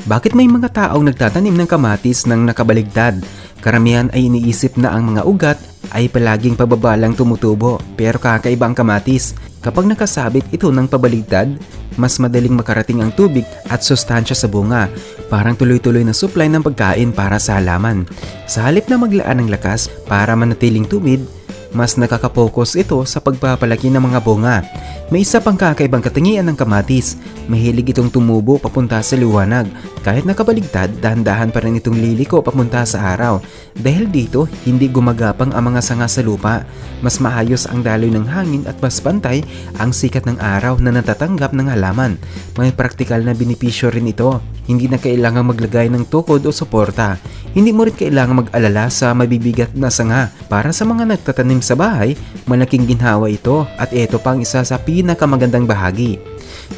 Bakit may mga taong nagtatanim ng kamatis nang nakabaligtad? Karamihan ay iniisip na ang mga ugat ay palaging pababalang tumutubo, pero kakaiba ang kamatis. Kapag nakasabit ito ng pabaligtad, mas madaling makarating ang tubig at sustansya sa bunga. Parang tuloy-tuloy na supply ng pagkain para sa halaman. Sa halip na maglaan ng lakas para manatiling tumid, mas nakakapokus ito sa pagpapalaki ng mga bunga. May isa pang kakaibang katangian ng kamatis. Mahilig itong tumubo papunta sa liwanag. Kahit nakabaligtad, dahan-dahan pa rin itong liliko papunta sa araw. Dahil dito, hindi gumagapang ang mga sanga sa lupa. Mas maayos ang daloy ng hangin at mas pantay ang sikat ng araw na natatanggap ng halaman. May praktikal na benepisyo rin ito. Hindi na kailangang maglagay ng tukod o suporta. Hindi mo rin kailangang mag-alala sa mabibigat na sanga. Para sa mga nagtatanim sa bahay, malaking ginhawa ito at ito pang isa sa pinakamagandang bahagi.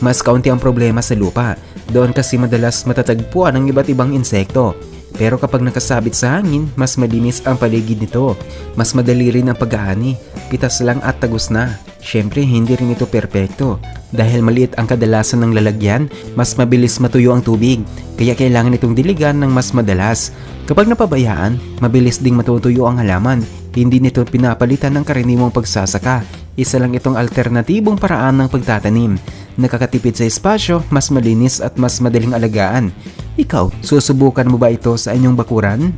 Mas kaunti ang problema sa lupa. Doon kasi madalas matatagpuan ang iba't ibang insekto. Pero kapag nakasabit sa hangin, mas malinis ang paligid nito. Mas madali rin ang pag-aani. Pitas lang at tagos na. Syempre, hindi rin ito perpekto. Dahil maliit ang kadalasan ng lalagyan, mas mabilis matuyo ang tubig. Kaya kailangan itong diligan ng mas madalas. Kapag napabayaan, mabilis ding matutuyo ang halaman. Hindi nito pinapalitan ng karaniwang pagsasaka. Isa lang itong alternatibong paraan ng pagtatanim. Nakakatipid sa espasyo, mas malinis at mas madaling alagaan. Ikaw, susubukan mo ba ito sa inyong bakuran?